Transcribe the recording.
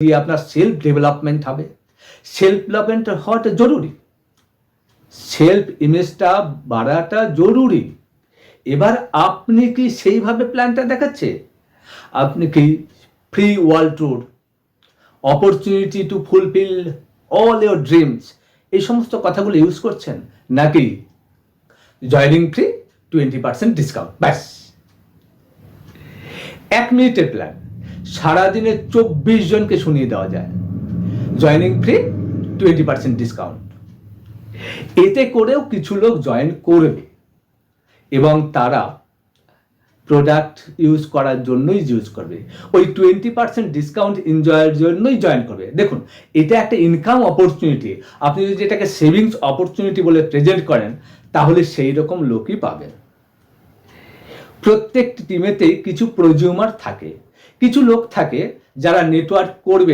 দিয়ে আপনার self development হবে। সেলফ ডেভেলপমেন্ট হওয়াটা জরুরি, সেলফ ইমেজটা বাড়াটা জরুরি। এবার আপনি কি সেইভাবে প্ল্যানটা দেখাচ্ছে? আপনি কি free world tour, opportunity to fulfil all your dreams, এই সমস্ত কথাগুলো ইউজ করছেন, নাকি জয়নিং ফ্রি 20% ডিসকাউন্ট? ব্যাস, 1 মিনিটের প্ল্যান, সারাদিনে 24 জনকে শুনিয়ে দেওয়া যায় জয়নিং ফ্রি 20% ডিসকাউন্ট। এতে করেও কিছু লোক জয়েন করবে এবং তারা প্রোডাক্ট ইউজ করার জন্যই ইউজ করবে, ওই 20% ডিসকাউন্ট এনজয়ের জন্যই জয়েন করবে। দেখুন, এটা একটা ইনকাম অপরচুনিটি। আপনি যদি এটাকে সেভিংস অপরচুনিটি বলে প্রেজেন্ট করেন, তাহলে সেই রকম লোকই পাবেন। প্রত্যেকটি টিমেতেই কিছু প্রজিউমার থাকে, কিছু লোক থাকে যারা নেটওয়ার্ক করবে।